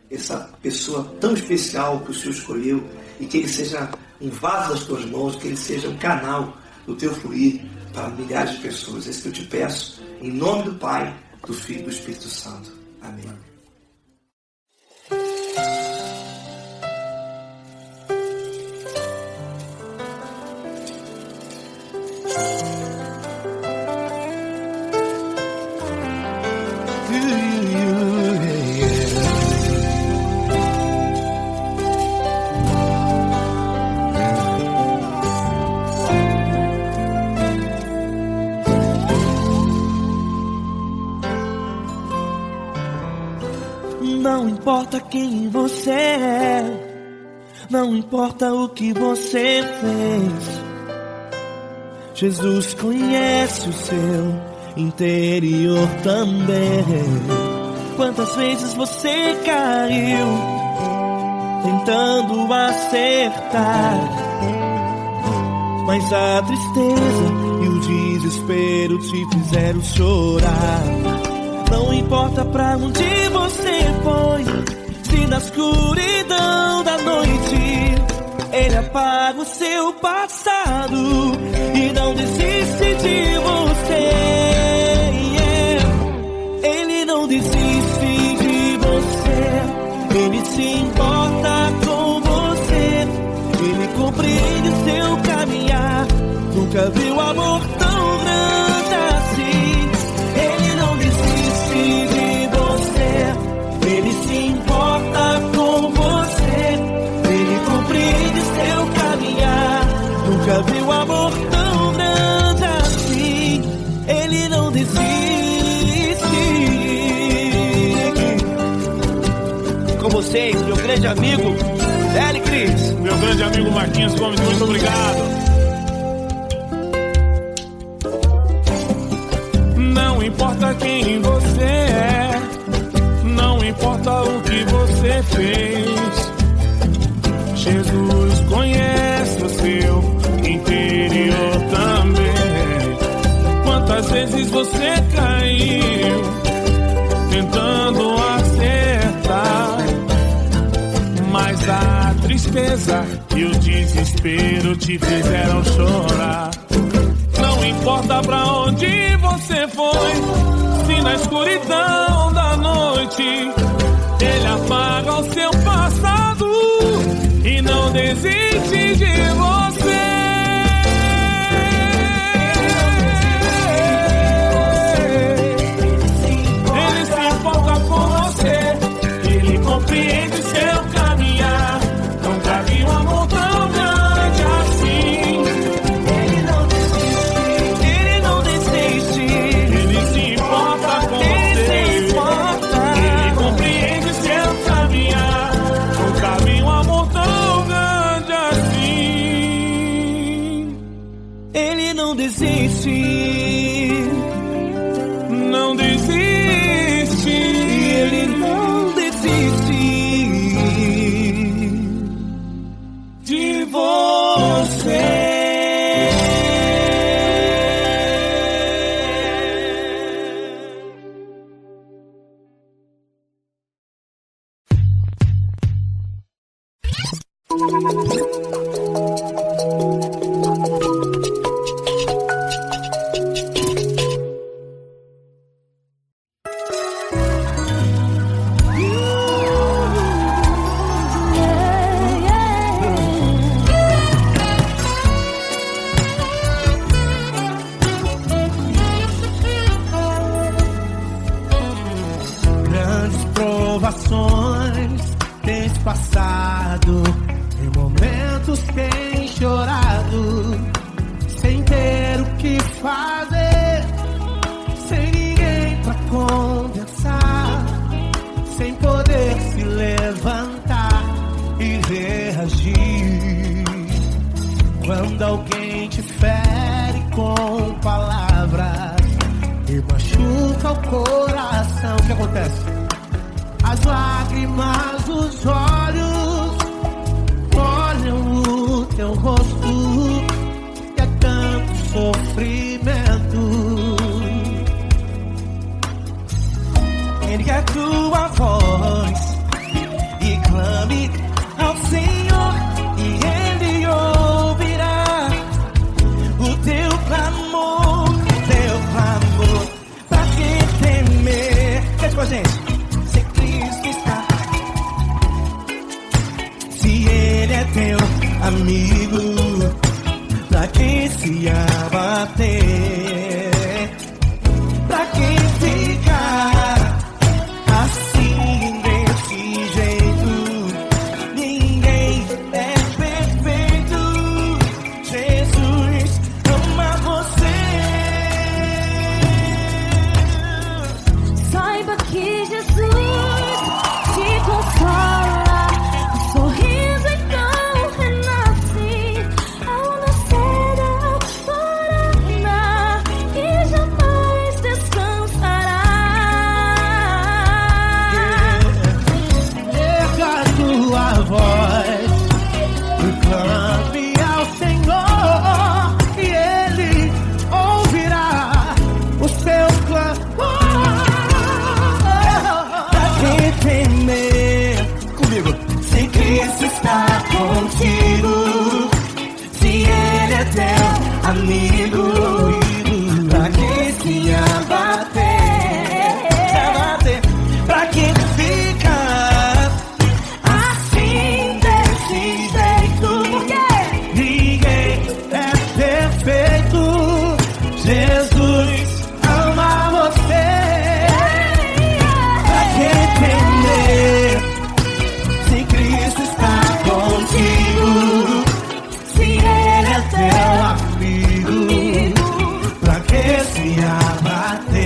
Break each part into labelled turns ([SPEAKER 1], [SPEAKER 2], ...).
[SPEAKER 1] essa pessoa tão especial que o Senhor escolheu, e que ele seja um vaso das tuas mãos, que ele seja um canal do teu fluir para milhares de pessoas. É isso que eu te peço, em nome do Pai, do Filho e do Espírito Santo. Amém.
[SPEAKER 2] Não importa quem você é, não importa o que você fez, Jesus conhece o seu interior também. Quantas vezes você caiu tentando acertar, mas a tristeza e o desespero te fizeram chorar. Não importa pra onde você foi, se na escuridão da noite Ele apaga o seu passado e não desiste de você. Ele não desiste de você, Ele se importa com você, Ele compreende seu caminhar. Nunca viu amor tão grande assim. Ele não desiste de você, Ele se importa com você, Ele compreende seu caminhar. Nunca viu amor tão grande assim. Ele não desiste. Com vocês, meu grande amigo L. Cris.
[SPEAKER 3] Meu grande amigo Marquinhos Gomes, muito obrigado. Não importa quem você é, não importa o que você fez, Jesus conhece o seu interior também. Quantas vezes você caiu tentando acertar, mas a tristeza e o desespero te fizeram chorar. Não importa pra onde você foi, se na escuridão da noite Ele apaga o seu passado e não desiste de você. Ele se importa com você, Ele compreende seu caminhar. Nunca vi um amor tão grande assim.
[SPEAKER 2] Não desiste,
[SPEAKER 3] não desiste,
[SPEAKER 2] Ele não desiste de você. Provações tens passado, em momentos tens chorado, sem ter o que fazer, sem ninguém pra conversar, sem poder se levantar e reagir. Quando alguém te fere com palavras e machuca o coração, o que acontece? As lágrimas dos olhos molham o teu rosto, e é tanto sofrimento. Ele é tua voz
[SPEAKER 3] que se abater? Pra que ficar assim desse jeito? Ninguém é perfeito. Jesus ama você.
[SPEAKER 4] Saiba que Jesus te consola. O sorriso então renasce ao nascer da aurora e jamais descansará.
[SPEAKER 3] Erga a tua voz, clame ao Senhor e Ele ouvirá o seu clamor. Pra que temer? Comigo. Se Cristo está contigo, se Ele é teu amigo, pra que se abater? Pra que ficar assim desse jeito? Ninguém é perfeito. Jesus ama você. Pra que temer? Se Cristo está contigo, se Ele é teu amigo, pra que se abater?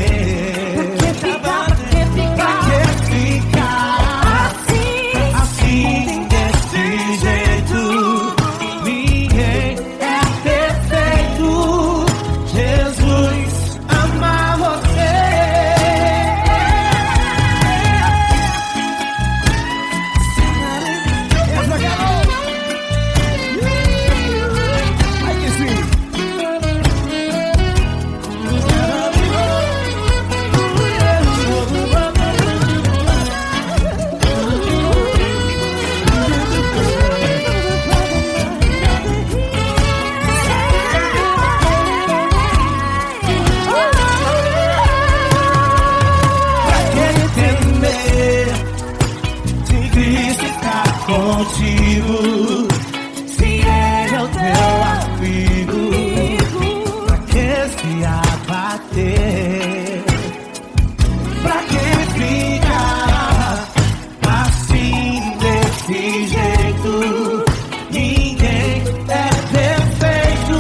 [SPEAKER 3] Pra que ficar assim desse jeito? Ninguém é perfeito. Jesus ama você. Ai que sim. Pra que temer? Se Cristo está contigo, se Ele é o teu amigo, pra que se abater? Pra que ficar assim desse jeito? Ninguém é perfeito.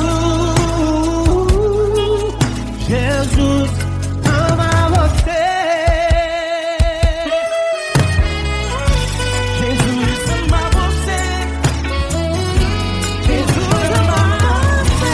[SPEAKER 3] Jesus ama você. Jesus ama você. Jesus ama você.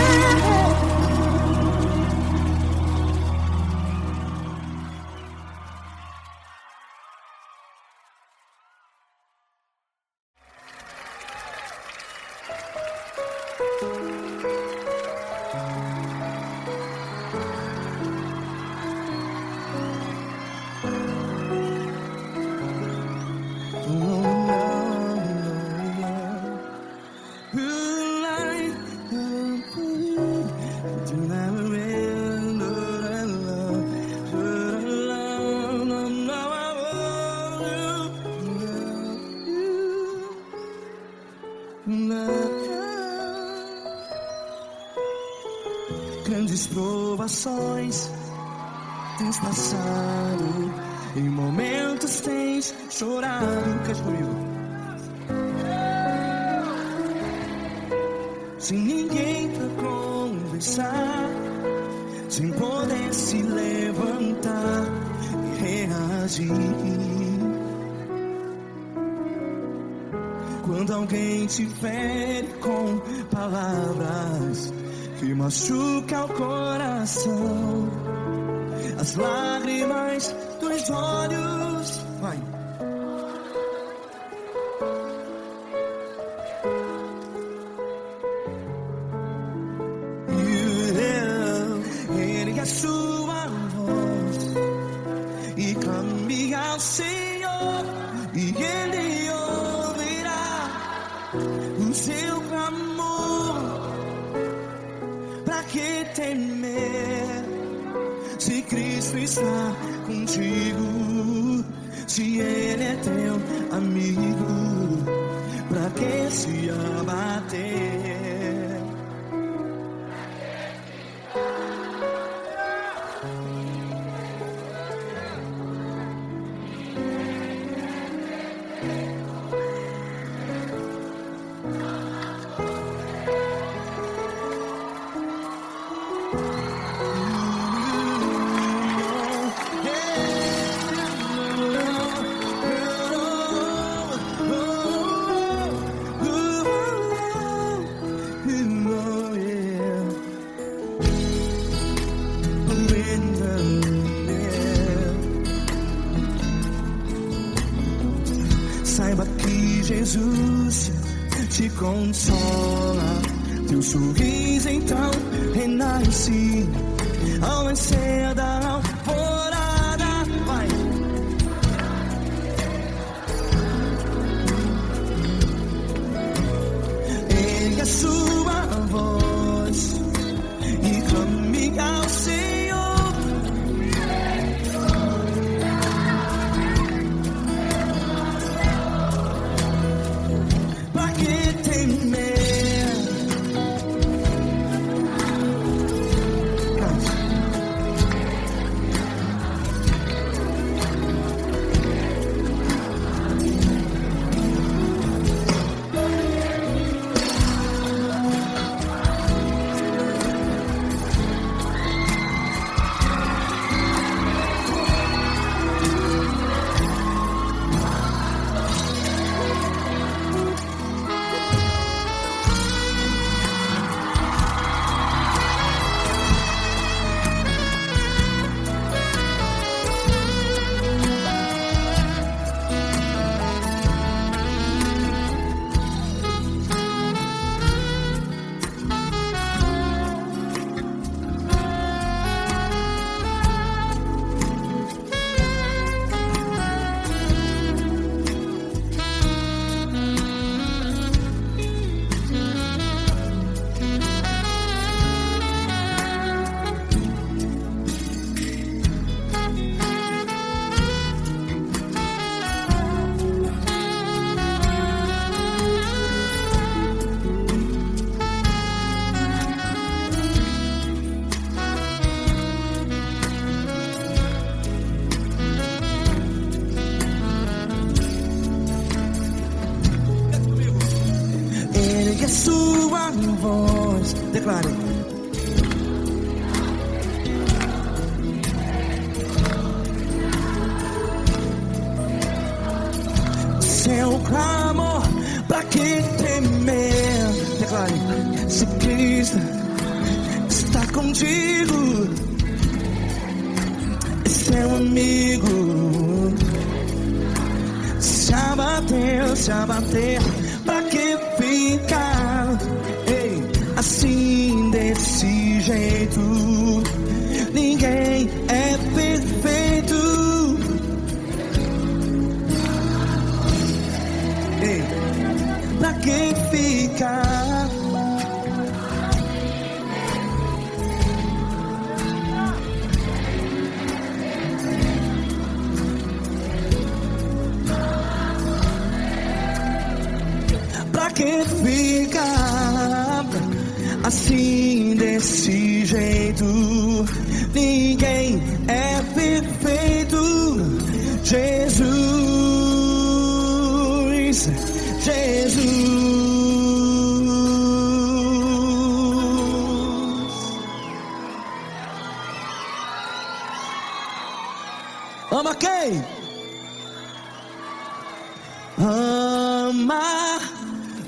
[SPEAKER 3] Grandes provações tens passado, em momentos tens chorado. Cante comigo. Sem ninguém pra conversar, sem poder se levantar e reagir. Quando alguém te fere com palavras que machuca o coração, as lágrimas dos olhos, vai. Ergue a sua voz e clame ao Senhor, e Ele ouvirá o seu clamor. Pra que temer? Se Cristo está contigo, se Ele é teu amigo, pra que se abater?
[SPEAKER 5] Jesus te consola. Teu sorriso então renasce ao nascer da alvorada. Vai. Ergue a sua voz e clame ao Senhor. Pra que temer? A sua voz, declare. Seu clamor, pra que temer? Declare. Se Cristo está contigo, é seu amigo. Se abater, pra que ficar? Ei, assim desse jeito, ninguém é perfeito. Ei, pra que ficar? Pra que ficar assim desse jeito? Ninguém é perfeito. Jesus, Jesus. Ama quem? Ama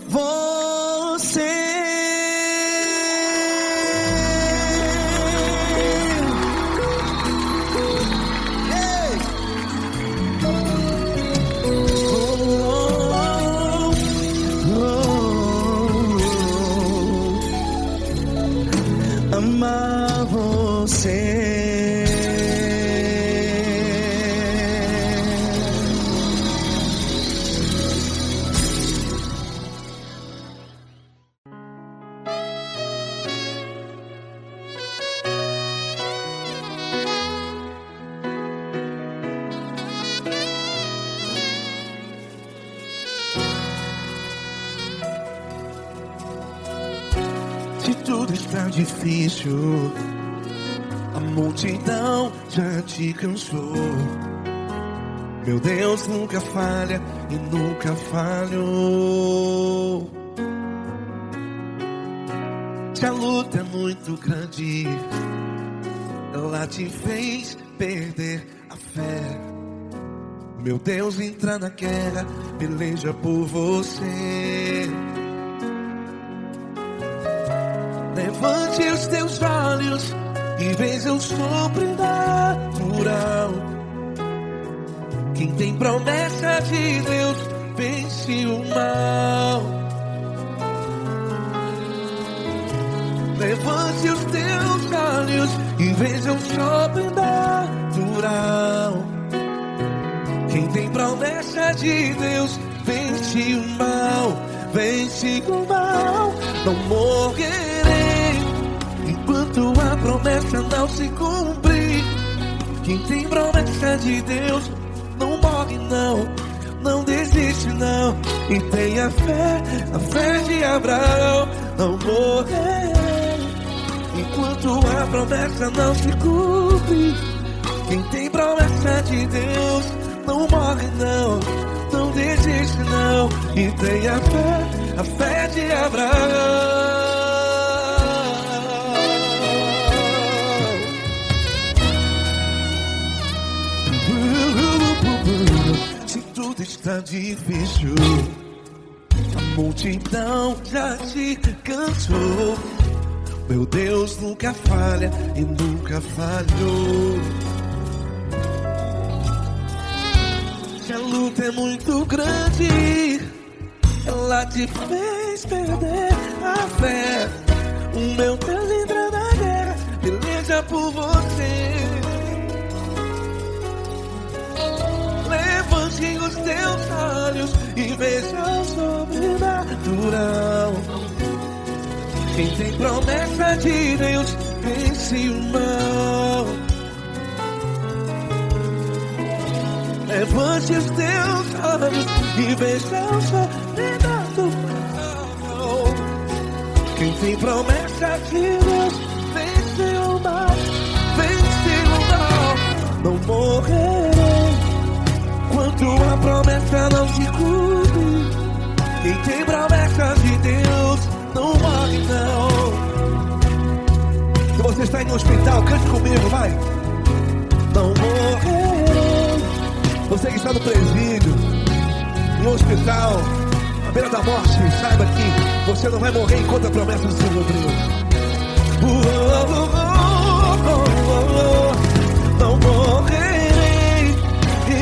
[SPEAKER 5] você. Ei. Ama você. Se tudo está difícil, a multidão já te cansou. Meu Deus nunca falha e nunca falhou. Se a luta é muito grande, ela te fez perder a fé. Meu Deus entra na guerra, peleja por você. Levante os teus olhos e veja o sobrenatural. Quem tem promessa de Deus vence o mal. Levante os teus olhos e veja o sobrenatural. Quem tem promessa de Deus vence o mal, vence o mal. Não morrerei enquanto a promessa não se cumprir. Quem tem promessa de Deus não morre não, não desiste não. E tenha fé, a fé de Abraão. Não morrerei enquanto a promessa não se cumpre. Quem tem promessa de Deus não morre não, não desiste não. E tenha fé, a fé de Abraão. Se tudo está difícil, a multidão já te cansou. Meu Deus nunca falha e nunca falhou. Se a luta é muito grande, ela te fez perder a fé. O meu Deus entra na guerra, peleja por você. Levante os teus olhos e veja o sobrenatural. Quem tem promessa de Deus vence o mal. Levante os teus olhos e veja o sobrenatural. Quem tem promessa de Deus vence o mal, vence o mal. Não morrerei enquanto a promessa não se cumpre. Quem tem promessa de Deus não morre não. Se você está em um hospital, cante comigo, vai. Não morrerei. Você que está no presídio, em um hospital, à beira da morte, saiba que você não vai morrer enquanto a promessa não se cumpriu. Não morrerei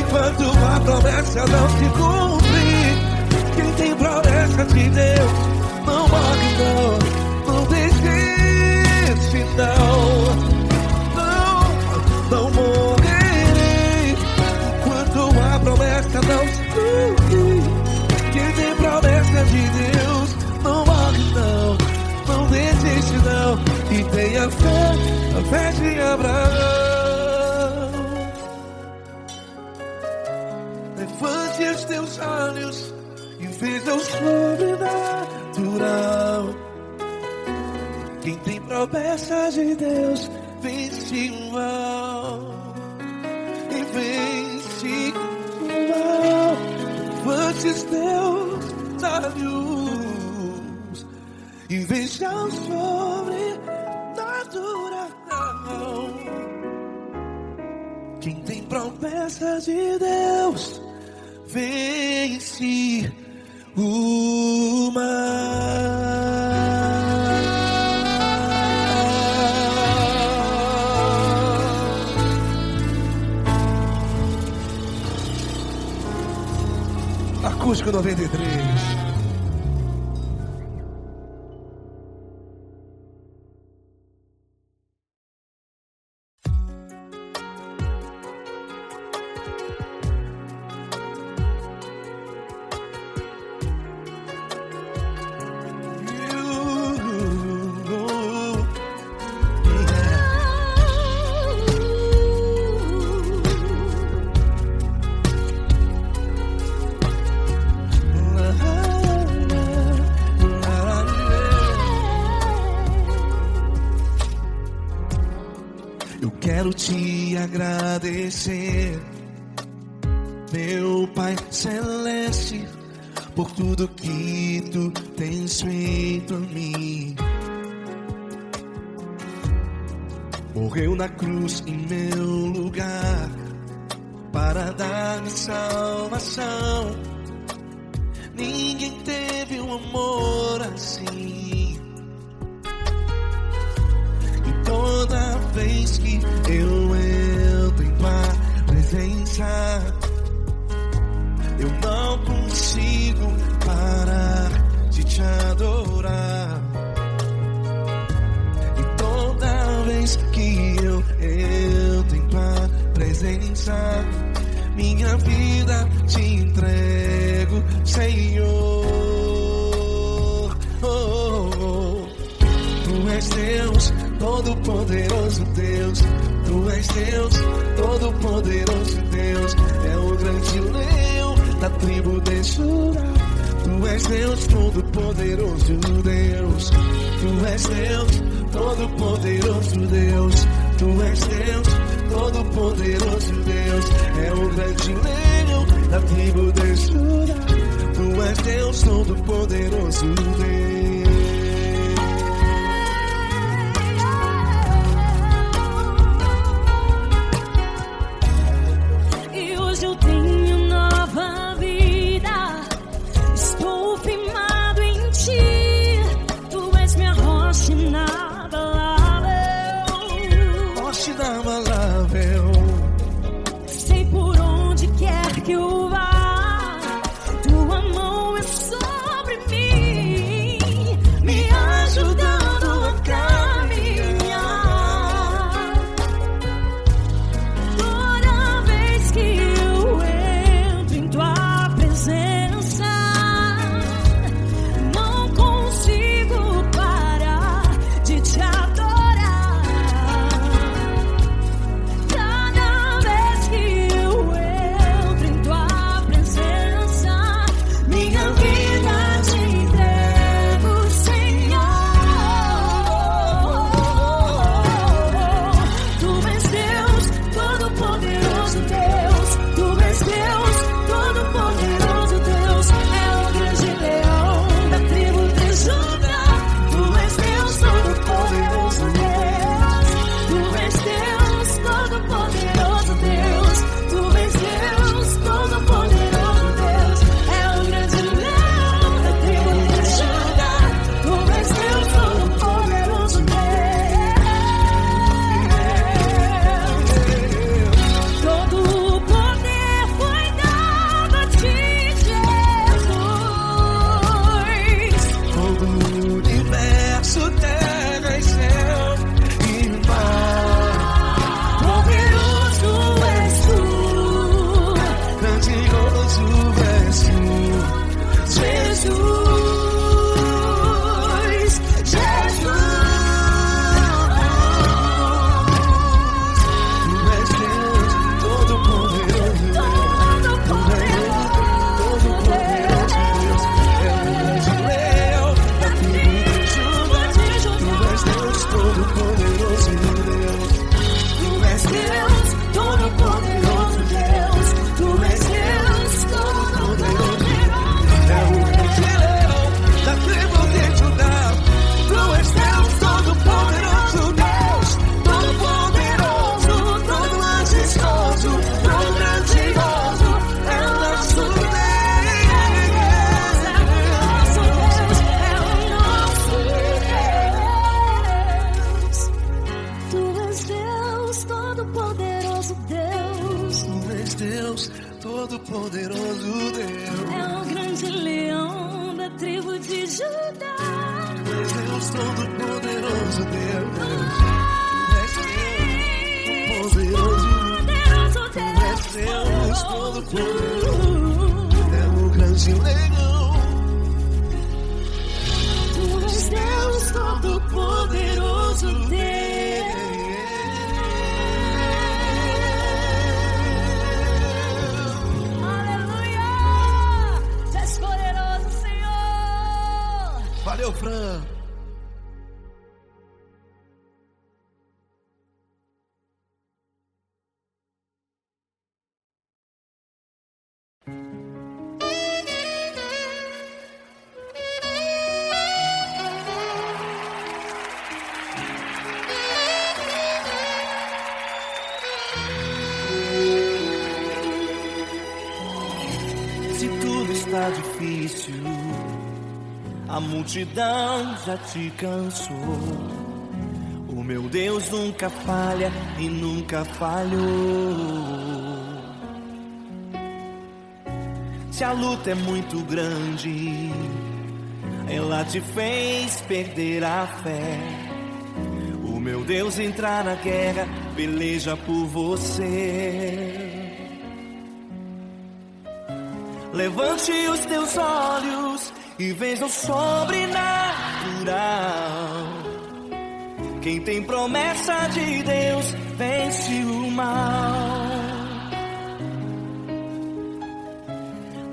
[SPEAKER 5] enquanto a promessa não se cumprir. Quem tem promessa de Deus não morre não, não desiste não. Não morrerei enquanto a promessa não se cumprir. Quem tem promessa de Deus não morre não, não desiste não. E tenha fé, a fé de Abraão. Levante os teus olhos e veja o sobrenatural. Quem tem promessa de Deus vence o mal, e vence o mal. Levante os teus olhos e veja o sobrenatural. Quem tem promessa de Deus vence o mal. Acústico 93. Quero te agradecer, meu Pai Celeste, por tudo que tu tens feito a mim. Morreu na cruz em meu lugar para dar-me salvação. Ninguém teve um amor assim. E toda vez que eu entro em tua presença, eu não consigo presença. Minha vida te entrego, Senhor. Tu és Deus, todo-poderoso Deus. Tu és Deus, todo-poderoso Deus. É o grande leão da tribo de Judá. Tu és Deus, todo-poderoso Deus. Tu és Deus, todo-poderoso Deus. Tu és Deus, todo-poderoso Deus. É o grande leão da tribo de Judá. Tu és Deus, todo-poderoso Deus.
[SPEAKER 4] Sei por onde quer que eu vá, tua mão é sobre mim, me ajudando a caminhar. Toda vez que eu entro em tua presença, não consigo parar de te adorar.
[SPEAKER 5] Todo-poderoso Deus.
[SPEAKER 4] É o grande leão da tribo de Judá.
[SPEAKER 5] Tu és Deus, todo-poderoso Deus. Tu és Deus, todo-poderoso. É o grande leão.
[SPEAKER 4] Tu és Deus, todo-poderoso Deus.
[SPEAKER 5] Valeu, Fran.
[SPEAKER 2] Se tudo está difícil, a multidão já te cansou. O meu Deus nunca falha e nunca falhou. Se a luta é muito grande, ela te fez perder a fé. O
[SPEAKER 5] O meu Deus entrar na guerra, peleja por você. Levante os teus olhos e veja o sobrenatural. Quem tem promessa de Deus vence o mal.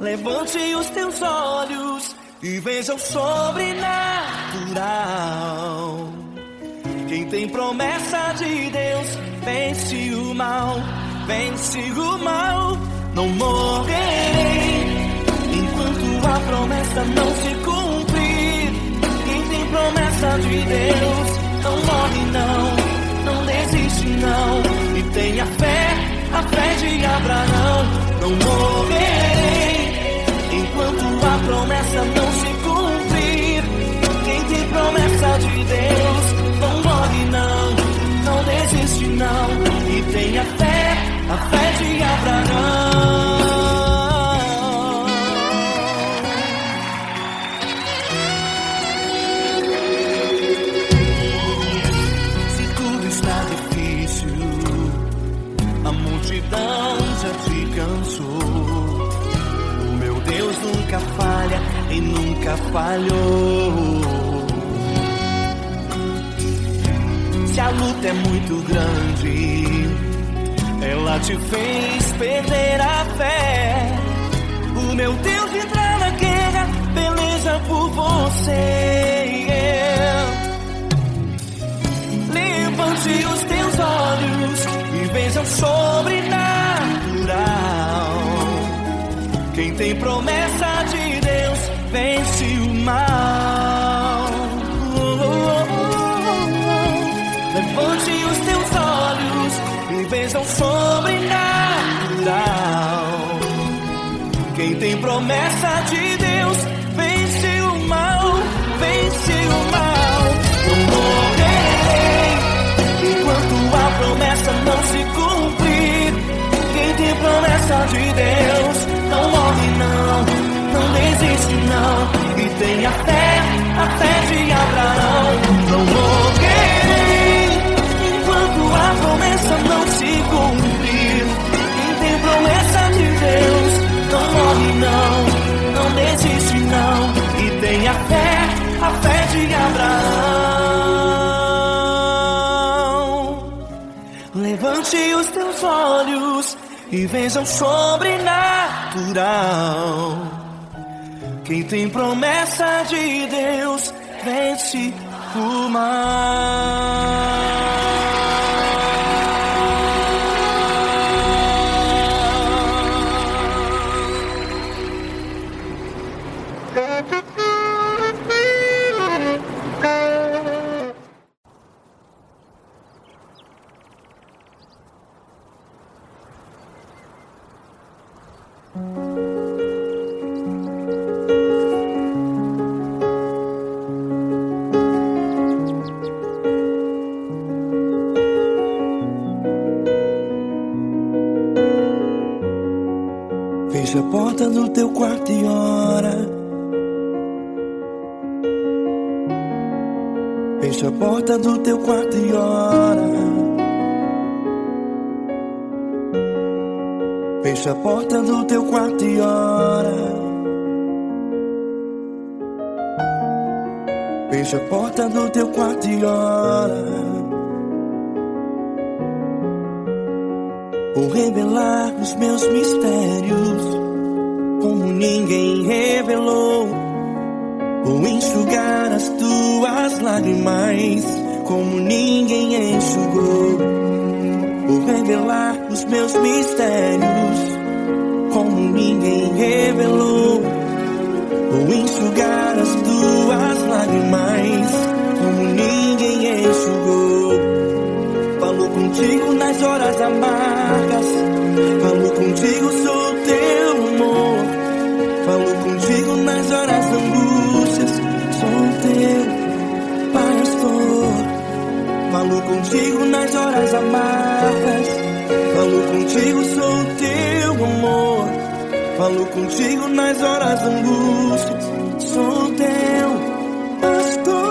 [SPEAKER 5] Levante os teus olhos e veja o sobrenatural. Quem tem promessa de Deus vence o mal, vence o mal. Não morrerei enquanto a promessa não se cumprir. Quem tem promessa de Deus não morre não desiste não. E tenha fé, a fé de Abraão. Não morrerei enquanto a promessa não se cumprir. Quem tem promessa de Deus não morre não desiste não. E tenha fé, a fé de Abraão. Se tudo está difícil, a multidão já te cansou. O meu Deus nunca falha e nunca falhou. Se a luta é muito grande, ela te fez perder a fé. O meu Deus entrar na guerra, peleja por você. Levante os teus olhos e veja o sobrenatural. Quem tem promessa de Deus vence o mal. Levante os teus olhos e veja o sobrenatural. Quem tem promessa de Deus vence o mal, vence o mal. Não morrerei enquanto a promessa não se cumprir. Quem tem promessa de Deus não morre não desiste não. E tenha fé, a fé de Abraão. Não morrerei enquanto a promessa não se cumprir. Quem tem promessa de Deus não morre não desiste não. E tenha fé, a fé de Abraão. Levante os teus olhos e veja o sobrenatural. Quem tem promessa de Deus vence o mal.
[SPEAKER 1] Fecha a porta do teu quarto e ora. Fecha a porta do teu quarto e ora. Fecha a porta do teu quarto e ora. Fecha a porta do teu quarto e ora. Vou revelar os meus mistérios como ninguém revelou. Vou enxugar as tuas lágrimas como ninguém enxugou. Vou revelar os meus mistérios como ninguém revelou. Vou enxugar as tuas lágrimas como ninguém enxugou. Falo contigo nas horas amargas, falo contigo, sou teu amor. Falo contigo nas horas angústias, sou teu pastor. Falo contigo nas horas amargas, falo contigo, sou teu amor. Falo contigo nas horas angústias, sou teu pastor.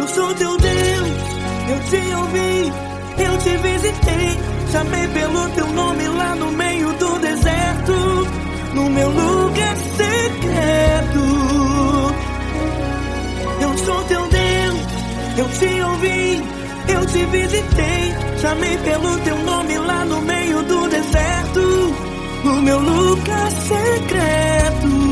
[SPEAKER 6] Eu sou teu Deus, eu te ouvi, eu te visitei, chamei pelo teu nome lá no meio do deserto, no meu lugar secreto. Eu sou teu Deus, eu te ouvi, eu te visitei, chamei pelo teu nome lá no meio do deserto, no meu lugar secreto.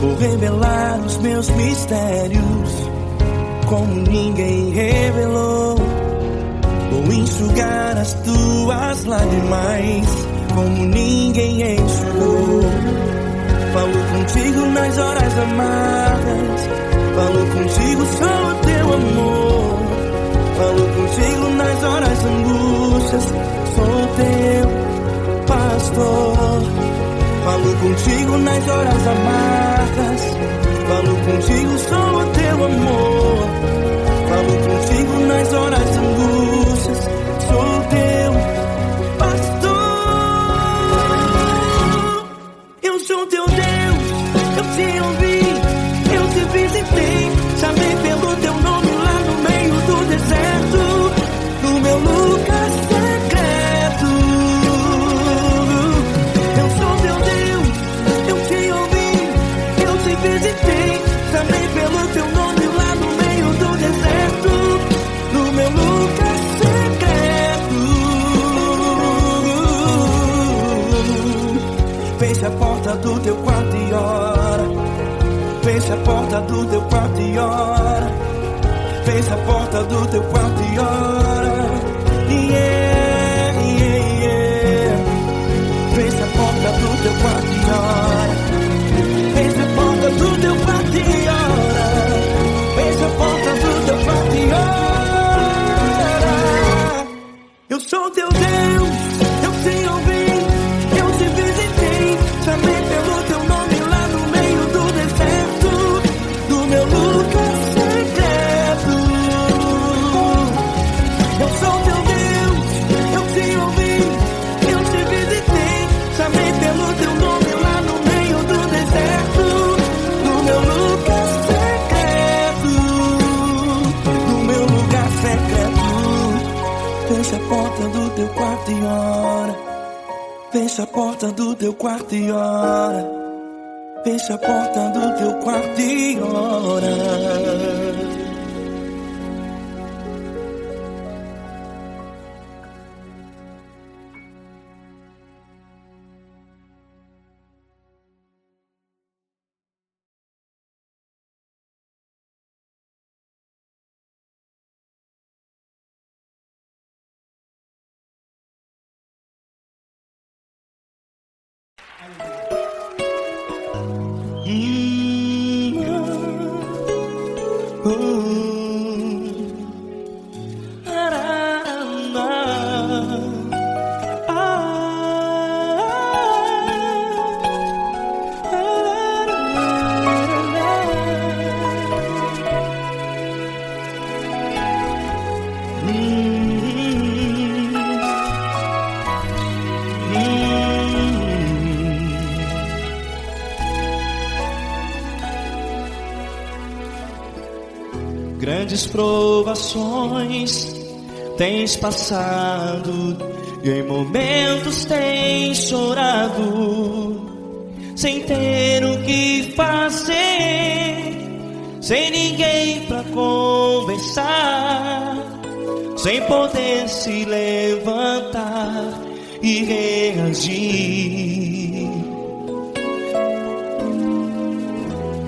[SPEAKER 6] Vou revelar os meus mistérios como ninguém revelou. Vou enxugar as tuas lágrimas como ninguém enxugou. Falo contigo nas horas amargas, falo contigo só o teu amor. Falo contigo nas horas angústias, sou teu pastor. Falo contigo nas horas amargas, falo contigo só o teu amor. Falo contigo nas horas angústias, sou teu pastor. Eu sou teu Deus, eu te ouvi, eu te visitei, chamei pelo teu nome lá no meio do deserto, no meu lugar secreto. Eu sou teu Deus, eu te ouvi, eu te visitei, chamei pelo teu nome lá no meio do deserto, no meu lugar secreto. Fecha a porta do teu quarto e ora. Fecha a porta do teu quarto e ora. Fecha a porta do teu quarto e ora. Yeah, yeah, yeah. Fecha a porta do teu quarto e ora. Fecha a porta do teu quarto e ora. Fecha a porta do teu quarto e ora. Eu sou teu Deus, eu te ouvi, eu te visitei, chamei pelo teu nome lá no meio do deserto, do meu lugar secreto. Eu sou teu Deus, eu te ouvi, eu te visitei, chamei pelo teu nome lá no meio do deserto, no meu lugar secreto, no meu lugar secreto. Fecha a porta do teu quarto e ora. Fecha a porta do teu quarto e ora. Fecha a porta do teu quarto e ora.
[SPEAKER 2] Grandes provações tens passado e em momentos tens chorado, sem ter o que fazer, sem ninguém pra conversar, sem poder se levantar e reagir.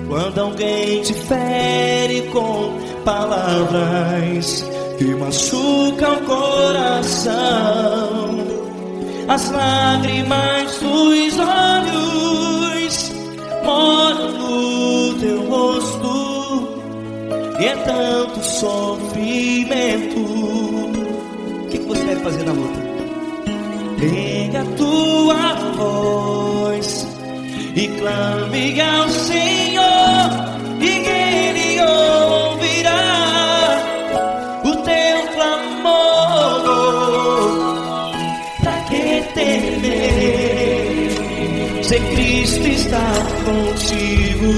[SPEAKER 2] Quando alguém te fere com palavras que machucam o coração, as lágrimas dos olhos moram no teu rosto, e é tanto sofrimento. O que você deve fazer na luta? Erga a tua voz e clame ao Senhor, e que Ele
[SPEAKER 6] estar contigo,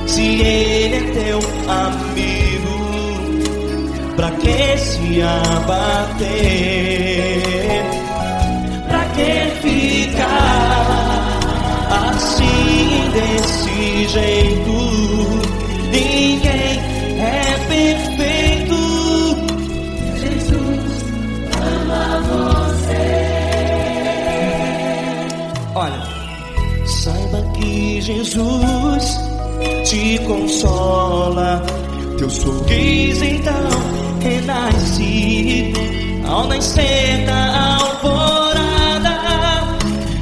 [SPEAKER 6] se Ele é teu amigo, pra que se abater? Pra que ficar assim desse jeito? Ninguém é perfeito. Jesus ama você. Olha, saiba que Jesus te consola. Teu sorriso então renasce ao nascer da alvorada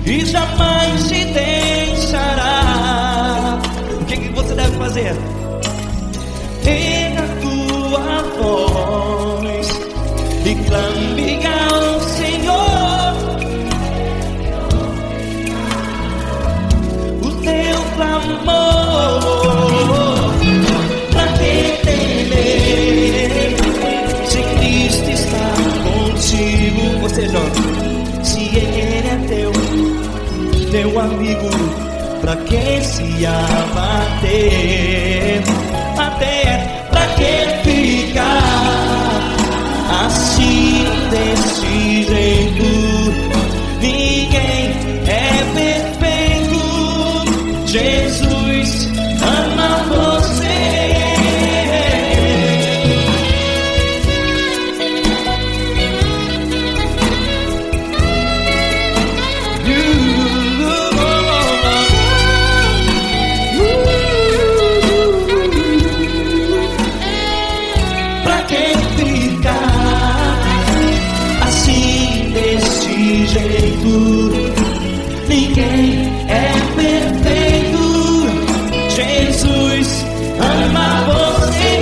[SPEAKER 6] e jamais te deixará. O que você deve fazer? Erga tua voz e clame ao Senhor. O teu clamor, pra que temer se Cristo está contigo? Ou seja, se Ele é teu amigo, pra que se abater? Até pra que ficar assim desse jeito? Ninguém é perfeito. Jesus ama você. Ninguém é perfeito. Jesus ama você.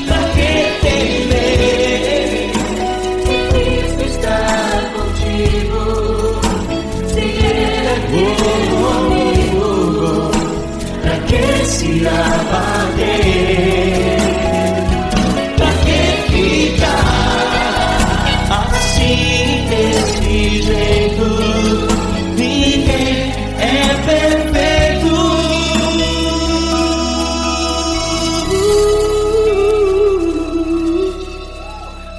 [SPEAKER 6] Pra que temer? Cristo está contigo. Se Ele é teu amigo, pra que se abater? Pra que ficar assim desse jeito? Ninguém é perfeito.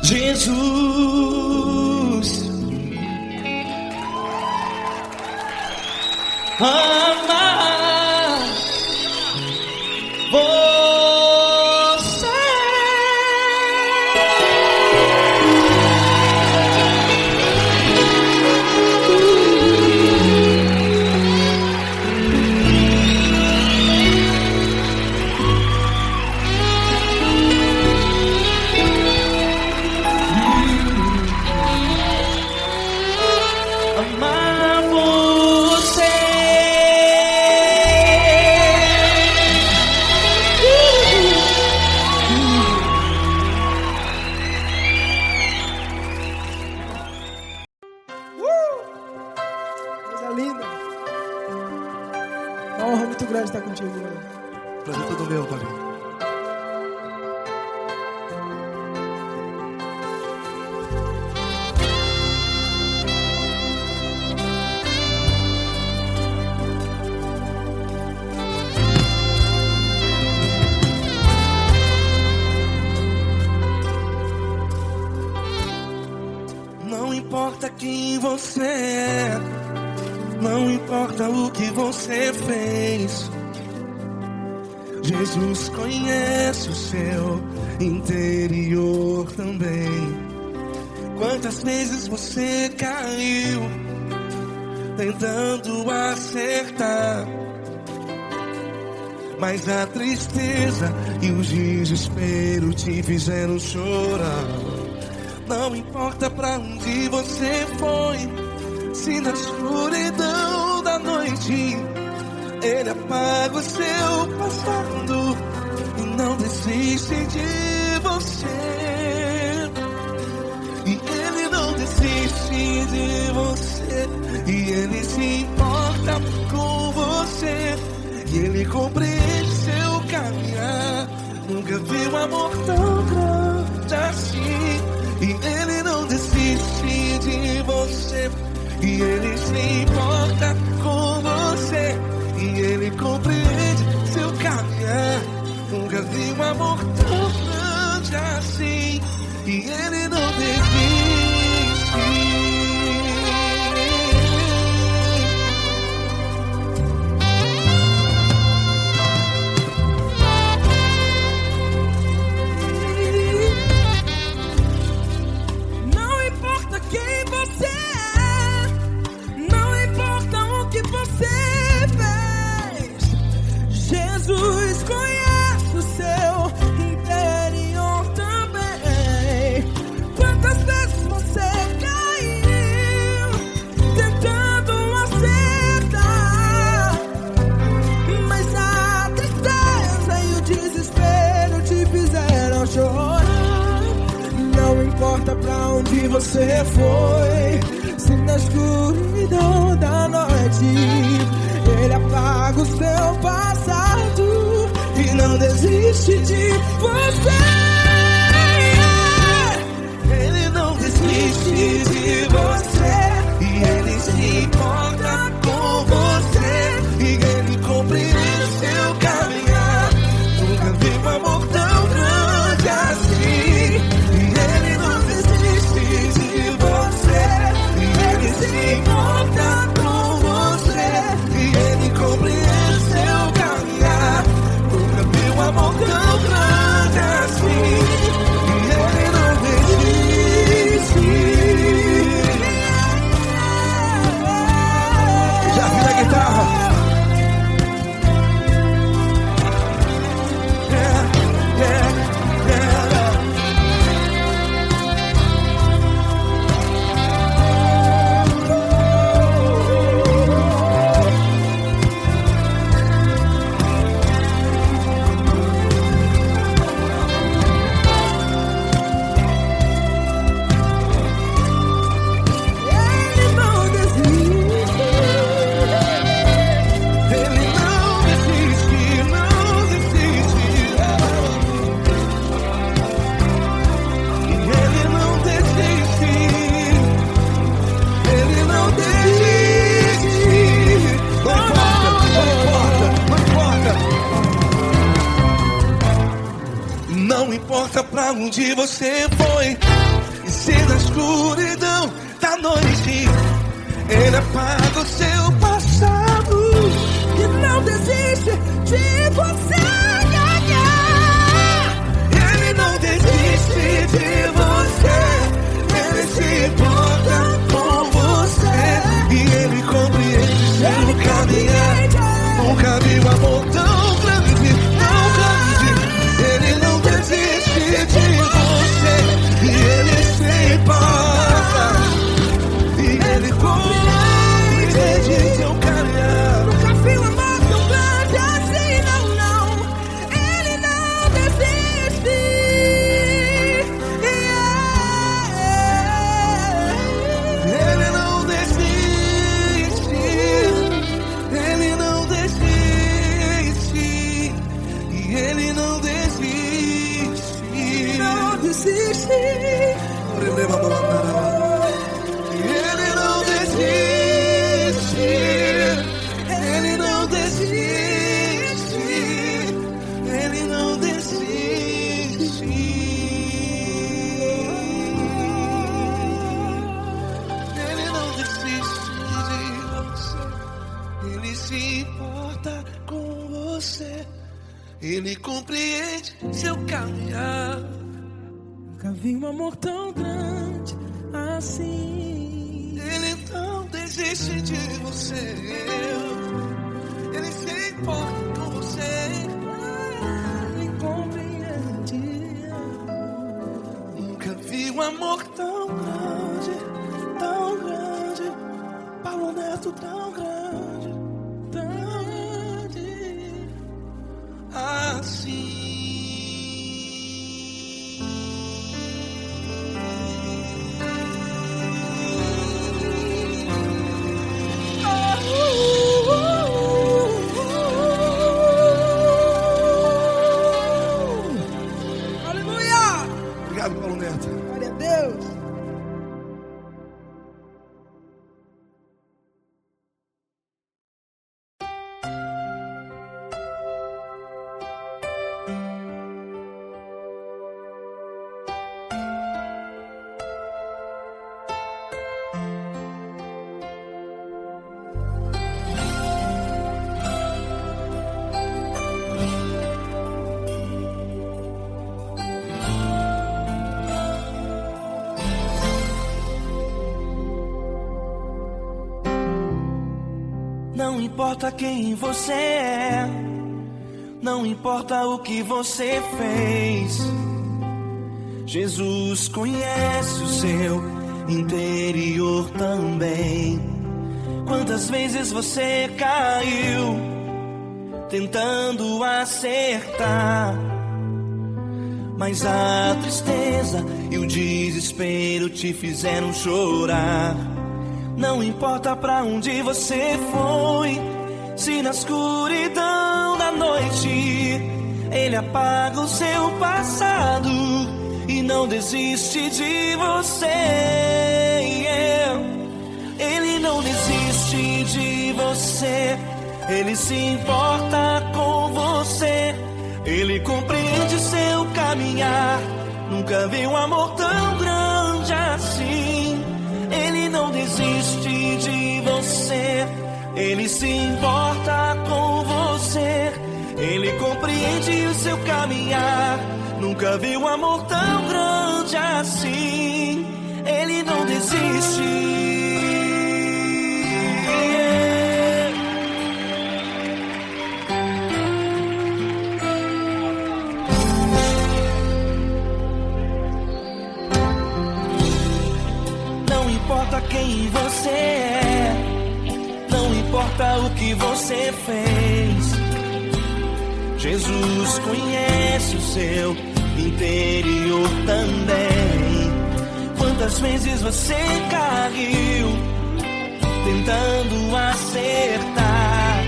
[SPEAKER 6] Jesus ama você. Amar você.
[SPEAKER 7] Coisa linda. Uma honra muito grande estar contigo, Lula.
[SPEAKER 5] Prazer todo meu, Paulinho.
[SPEAKER 6] Não importa quem você é, não importa o que você fez, Jesus conhece o seu interior também. Quantas vezes você caiu tentando acertar, mas a tristeza e o desespero te fizeram chorar. Não importa pra onde você foi, se na escuridão da noite Ele apaga o seu passado e não desiste de você. E Ele não desiste de você, e Ele se importa com você, e Ele compreende seu caminhar. Nunca vi um amor tão grande assim. E Ele não desiste de você, e Ele se importa com
[SPEAKER 5] Nunca vi um amor tão grande assim. E Ele não desiste.
[SPEAKER 6] Não importa quem você é, não importa o que você fez, Jesus conhece o seu interior também. Quantas vezes você caiu tentando acertar, mas a tristeza e o desespero te fizeram chorar. Não importa pra onde você foi, se na escuridão da noite Ele apaga o seu passado e não desiste de você.
[SPEAKER 5] Ele não desiste de você. E Ele se importa com você. E Ele compreende seu caminhar. Nunca vi um amor tão grande assim. E Ele não desiste de você. E Ele se importa com você. E Ele compreende seu caminhar. Nunca vi um amor tão grande assim. E Ele não desiste. Já vi a guitarra.
[SPEAKER 6] Ele não desiste.
[SPEAKER 5] Ele não desiste, não desiste. E Ele não desiste. Ele não desiste. Não importa. Não importa pra onde você foi, e se na escuridão da noite Ele apaga o seu passado.
[SPEAKER 6] E não desiste de você.
[SPEAKER 5] Ele não desiste de você. Ele se importa com você. E Ele compreende seu caminhar. Nunca vi um amor tão grande, tão grande. Ele não desiste de você. E Ele se importa. E Ele compreende seu caminhar.
[SPEAKER 6] Nunca vi um amor tão grande assim, não, não. Ele não desiste.
[SPEAKER 5] Ele não desiste. Ele não desiste. E Ele não desiste.
[SPEAKER 6] Não desiste.
[SPEAKER 5] Ele não desiste. Ele não desiste. Ele não desiste. Ele não desiste de você. Ele se importa com você. Ele compreende seu caminhar.
[SPEAKER 6] Nunca vi um amor tão grande assim.
[SPEAKER 5] Ele não desiste de você. Ele se importa com você.
[SPEAKER 6] Ele compreende.
[SPEAKER 5] Nunca vi um amor tão grande, tão grande. Paulo Neto tão grande, tão grande assim.
[SPEAKER 6] Aleluia!
[SPEAKER 5] Obrigado, Paulo Neto.
[SPEAKER 6] Glória a Deus. importa quem você é, não importa o que você fez, Jesus conhece o seu interior também. Quantas vezes você caiu tentando acertar, mas a tristeza e o desespero te fizeram chorar. Não importa pra onde você foi, se na escuridão da noite Ele apaga o seu passado e não desiste de você. Ele não desiste de você, Ele se importa com você, Ele compreende seu caminhar. Nunca vi um amor tão grande assim. Ele não desiste de você, Ele se importa com você, Ele compreende o seu caminhar. Nunca vi um amor tão grande assim. Ele não desiste. Não importa quem você é, não importa o que você fez, Jesus conhece o seu interior também. Quantas vezes você caiu tentando acertar,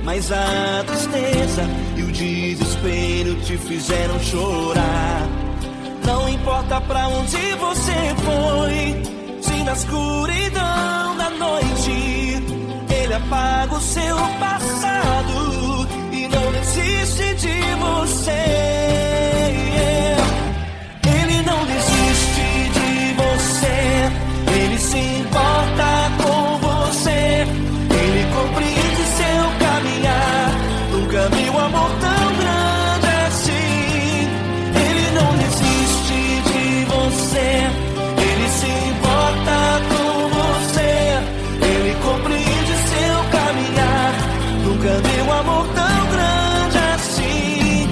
[SPEAKER 6] mas a tristeza e o desespero te fizeram chorar. Não importa pra onde você foi, se na escuridão da noite Ele apaga o seu passado e não desiste de você. Ele não desiste de você, Ele se importa com você, Ele compreende seu caminhar. Nunca vi um amor tão grande assim. Ele não desiste de você, Ele se importa com você, Ele compreende seu caminhar. Nunca vi um amor tão grande assim.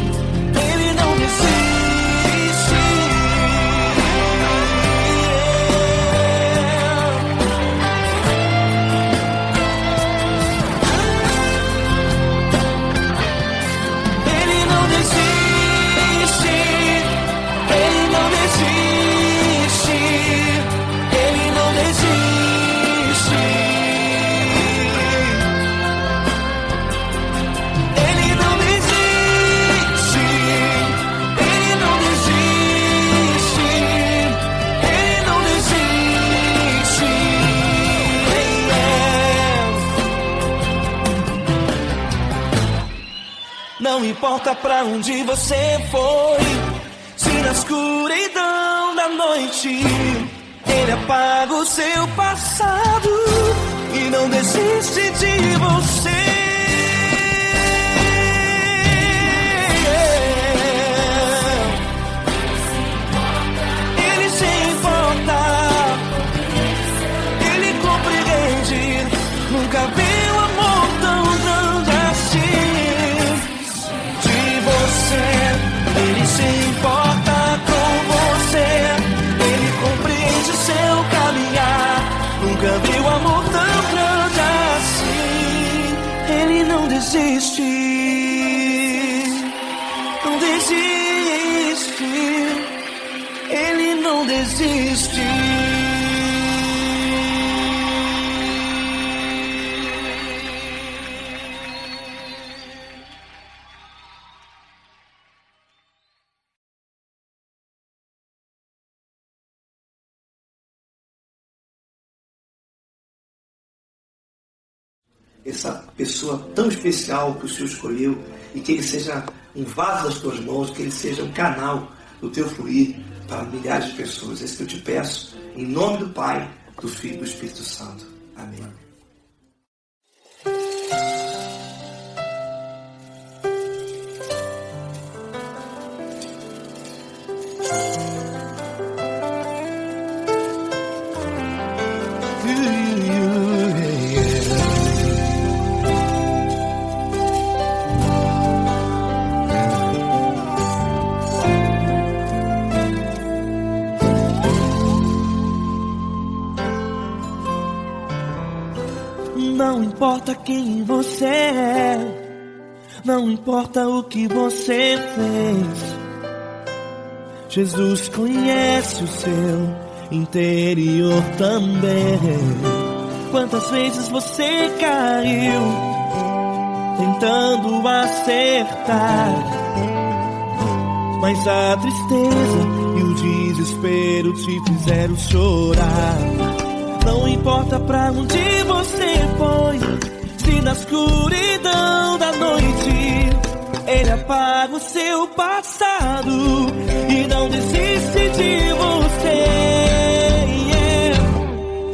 [SPEAKER 6] Ele não desiste. Ele não desiste. Ele não desiste. Ele não desiste. Ele não desiste. Ele não desiste. Ele não desiste. Não importa pra onde você foi, se na escuridão da noite Ele apaga o seu passado e não desiste de você. Ele se importa, Ele compreende. Nunca vi um amor tão grande assim. De você, Ele se importa com você, Ele compreende o seu caminhar. Nunca vi um amor tão grande assim. Ele não desiste, não desiste. Ele não desiste.
[SPEAKER 1] Essa pessoa tão especial que o Senhor escolheu, e que Ele seja um vaso das tuas mãos, que Ele seja um canal do teu fluir para milhares de pessoas. É isso que eu te peço, em nome do Pai, do Filho e do Espírito Santo. Amém.
[SPEAKER 6] importa quem você é, não importa o que você fez, Jesus conhece o seu interior também. Quantas vezes você caiu tentando acertar, mas a tristeza e o desespero te fizeram chorar. Não importa pra onde você foi, se na escuridão da noite Ele apaga o seu passado e não desiste de você.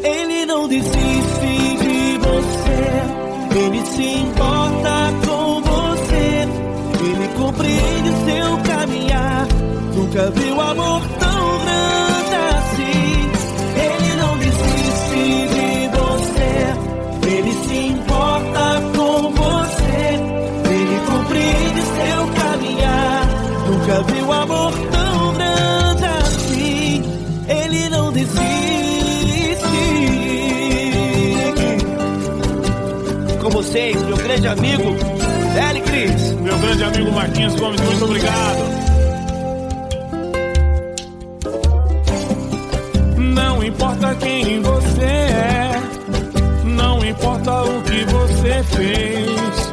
[SPEAKER 6] Ele não desiste de você, Ele se importa com você, Ele compreende o seu caminhar. Nunca viu amor tão grande assim. Ele não desiste de você, Ele se importa com você, Ele compreende seu caminhar. Nunca viu amor tão grande assim. Ele não desiste.
[SPEAKER 2] Com vocês, meu grande amigo L. Cris.
[SPEAKER 3] Meu grande amigo Marquinhos Gomes, muito obrigado. Não importa quem você é, não importa o que você fez,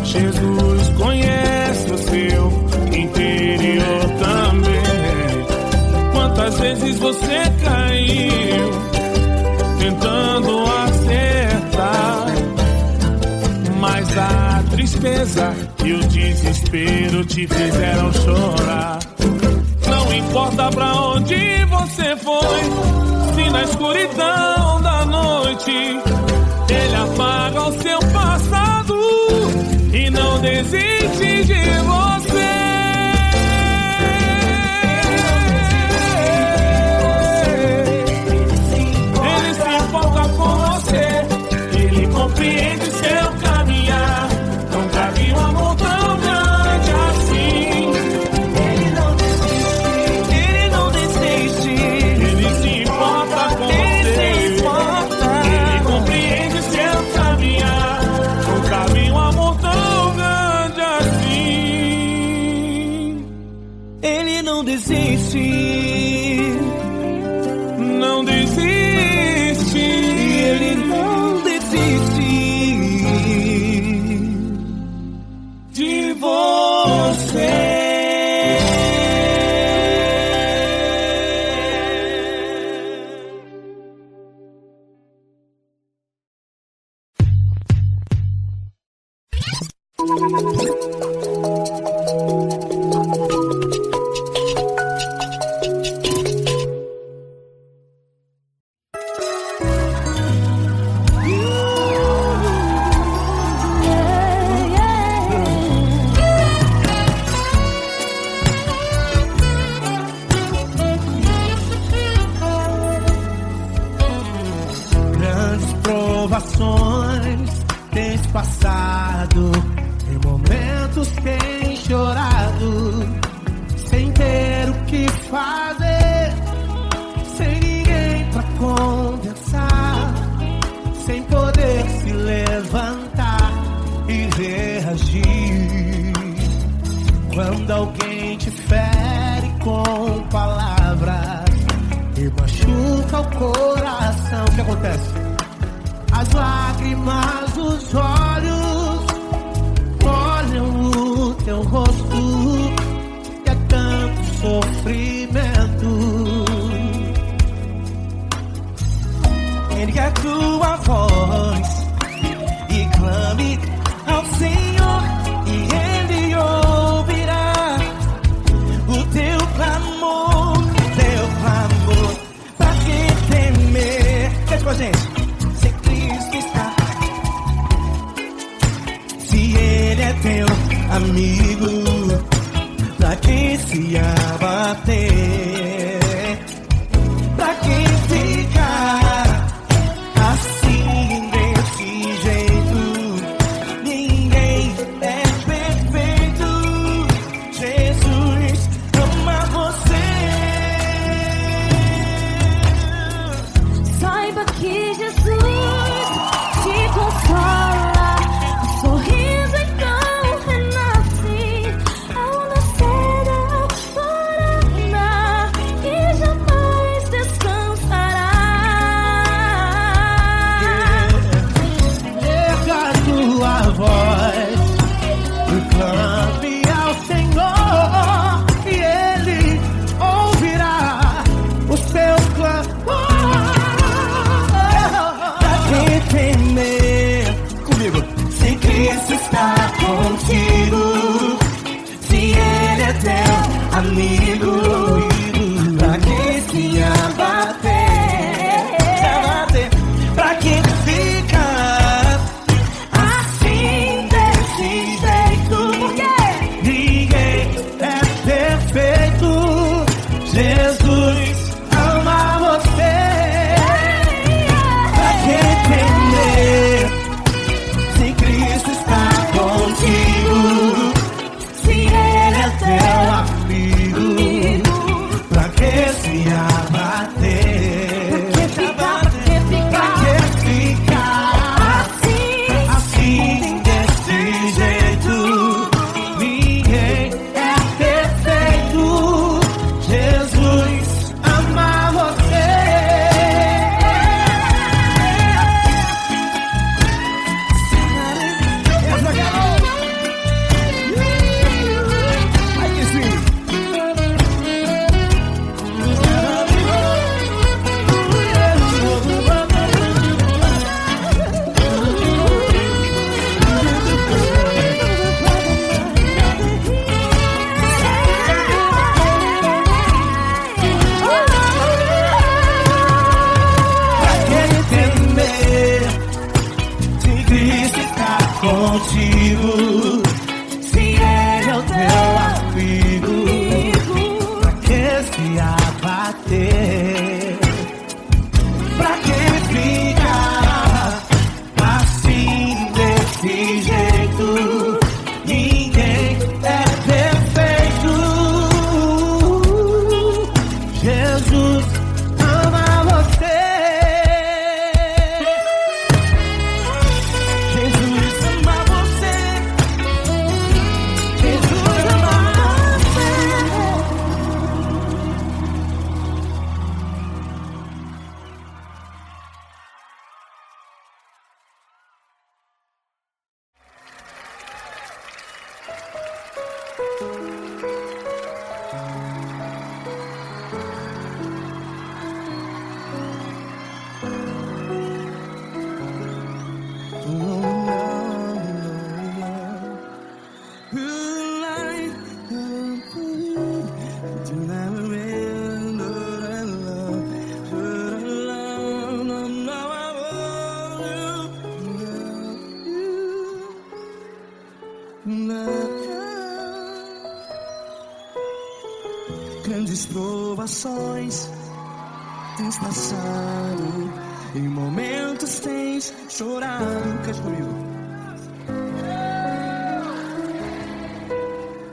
[SPEAKER 3] Jesus conhece o seu interior também. Quantas vezes você caiu tentando acertar, mas a tristeza e o desespero te fizeram chorar. Não importa pra onde você foi, se na escuridão da noite Ele apaga o seu passado e não desiste de você. Ele se importa com você, Ele compreende seu caminhar. Nunca vi um amor tão grande assim.
[SPEAKER 6] Ele não desiste,
[SPEAKER 3] Ele se importa com você, Ele compreende seu caminhar. Nunca vi um amor tão grande assim.
[SPEAKER 6] Ele não desiste,
[SPEAKER 3] Não desiste.
[SPEAKER 6] Ele não desiste
[SPEAKER 3] De você.
[SPEAKER 6] Grandes provações tens passado, em momentos tens chorado, sem ter o que fazer, sem ninguém pra conversar, sem poder se levantar e reagir. Quando alguém te fere com palavras e machuca o coração, o que acontece? As lágrimas dos olhos molham o teu rosto e é tanto sofrimento. Ergue a tua voz e clame ao Senhor e Ele ouvirá o teu clamor, pra que temer? Cante com a gente. Se Cristo está, se Ele é teu amigo, amigo. Pra que se abater? Pra que ficar assim desse jeito?
[SPEAKER 4] Por quê?
[SPEAKER 6] Ninguém é perfeito. Jesus ama você. Pra que temer se Cristo está contigo? Se Ele é teu amigo, pra que se abater? Pra que ficar assim desse jeito? Ninguém é perfeito. Jesus ama você. Ai que sim. Pra que temer se Cristo está contigo? Se Ele é o teu amigo, pra que se abater? Pra que ficar assim desse jeito? Ninguém é perfeito. Jesus ama você. Jesus ama você. Jesus ama você. Grandes provações tens passado, em momentos tens chorado. Cante comigo.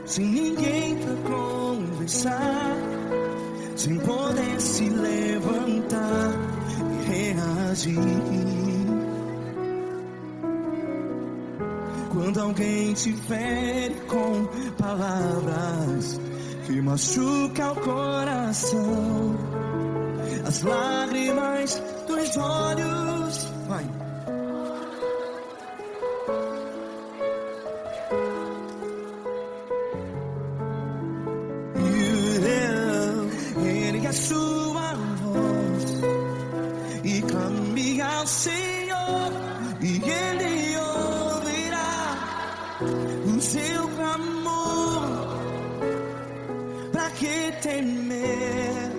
[SPEAKER 6] Sem ninguém pra conversar, sem poder se levantar e reagir. Quando alguém te fere com palavras que machuca o coração, as lágrimas dos olhos, vai. Ergue a sua voz e clame ao Senhor, e Ele ouvirá o seu clamor. Pra que temer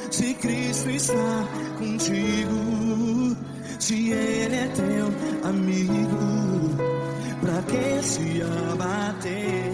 [SPEAKER 6] se Cristo está contigo? Se Ele é teu amigo, pra que se abater?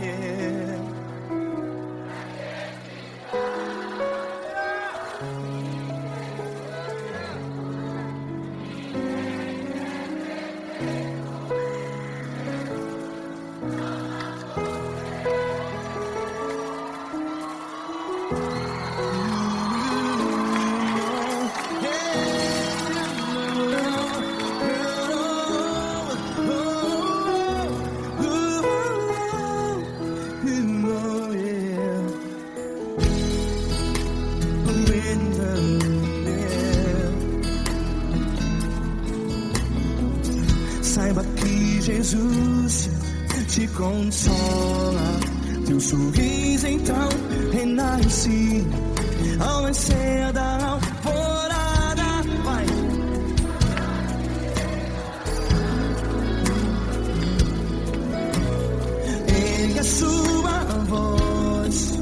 [SPEAKER 6] Saiba que Jesus te consola, teu sorriso então renasce ao nascer da alvorada. Vai. Ergue a sua voz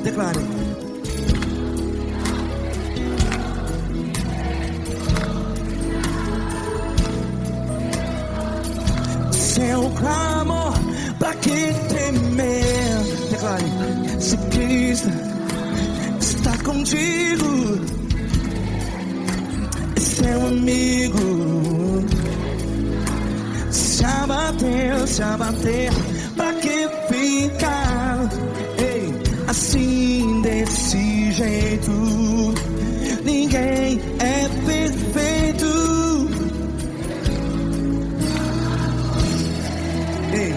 [SPEAKER 5] Declare.
[SPEAKER 6] Seu clamor, pra que temer? Declare. Se Cristo está contigo, é seu amigo. Se abater, pra que ficar? Ei, assim desse jeito, ninguém é perfeito. Ei,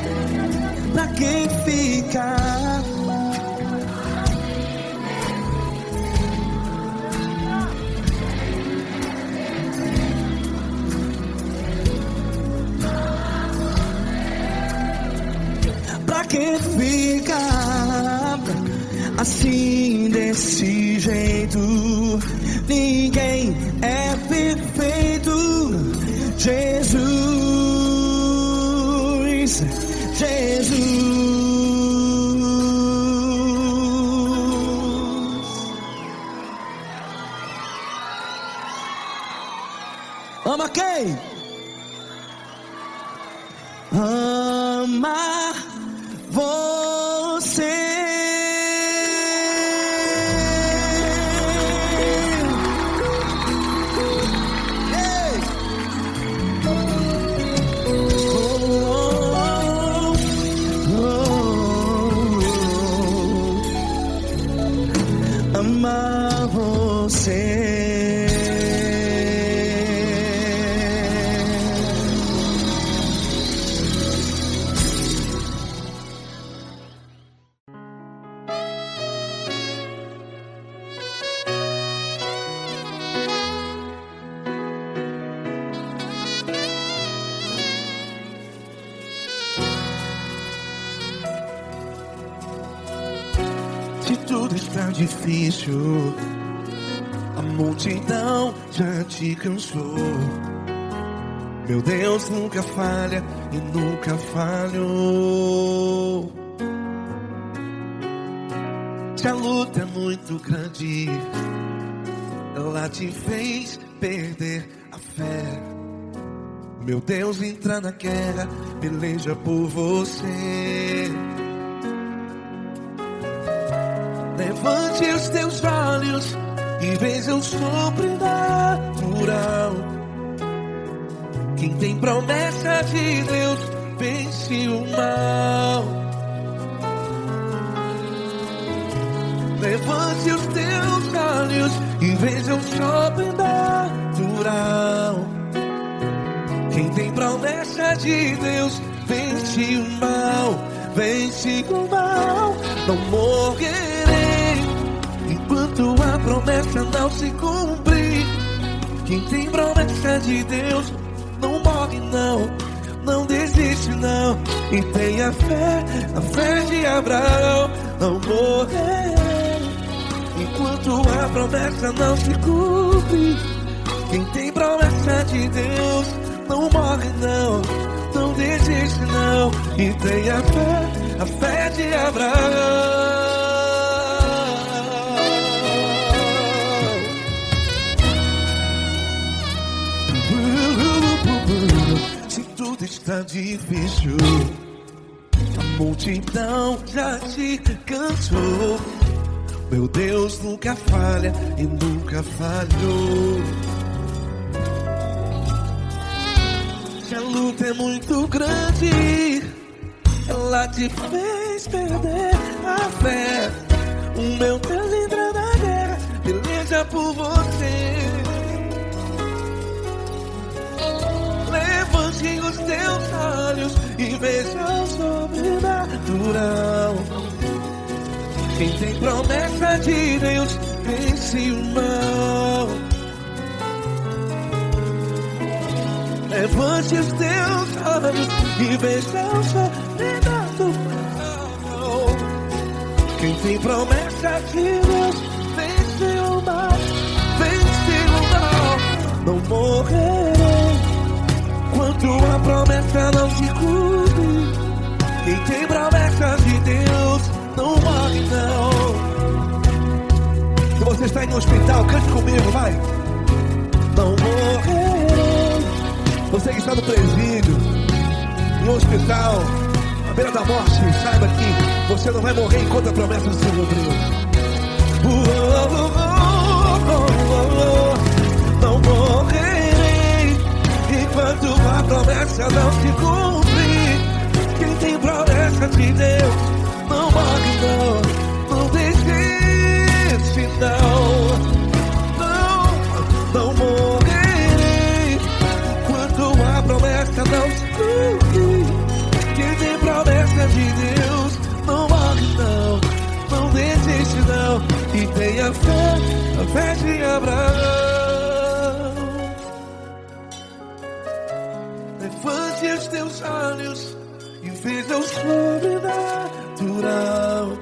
[SPEAKER 6] pra que ficar? Pra que ficar assim desse jeito? Ninguém é perfeito. Jesus, ama quem? Ama você. Ei. Ama você.
[SPEAKER 5] Se tudo está difícil, a multidão já te cansou. Meu Deus nunca falha e nunca falhou. Se a luta é muito grande, ela te fez perder a fé. Meu Deus entra na guerra, peleja por você. Levante os teus olhos e veja o sobrenatural. Quem tem promessa de Deus vence o mal. Levante os teus olhos e veja o sobrenatural. Quem tem promessa de Deus vence o mal. Vence o mal. Não morrerei enquanto a promessa não se cumprir. Quem tem promessa de Deus não morre não, não desiste não. E tenha fé, a fé de Abraão. Não morrerei enquanto a promessa não se cumpre. Quem tem promessa de Deus não morre não, não desiste não. E tenha fé, a fé de Abraão. Se tudo está difícil, a multidão já te cansou. Meu Deus nunca falha e nunca falhou. Se a luta é muito grande, ela te fez perder a fé. O meu Deus entra na guerra, peleja por você. Levante os teus olhos e veja o sobrenatural. Quem tem promessa de Deus vence o mal. Levante os teus olhos e veja o sobrenatural. Quem tem promessa de Deus vence o mal. Vence o mal. Não morrerei enquanto a promessa não se cumpre. Quem tem promessa de Deus não morre não, no hospital, cante comigo, vai. Não morrerei. Você que está no presídio, no hospital, à beira da morte, saiba que você não vai morrer enquanto a promessa não se cumpriu. Não morrerei enquanto a promessa não se cumprir. Quem tem promessa de Deus não morre não, não desiste não morrerei enquanto a promessa não se cumprir. Quem tem promessa de Deus não morre não desiste não. E tenha fé, a fé de Abraão. Levante os teus olhos e veja o sobrenatural.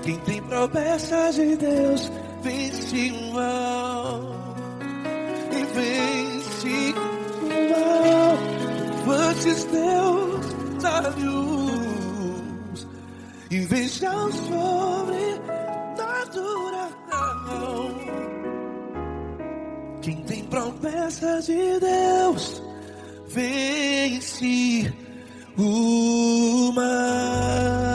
[SPEAKER 5] Quem tem promessa de Deus vence o mal. E vence o mal. Levante os teus olhos e veja o sobrenatural. Quem tem promessa de Deus vence o mal.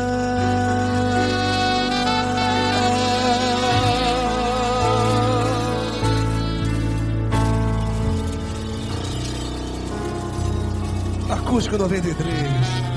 [SPEAKER 5] Acústico 93.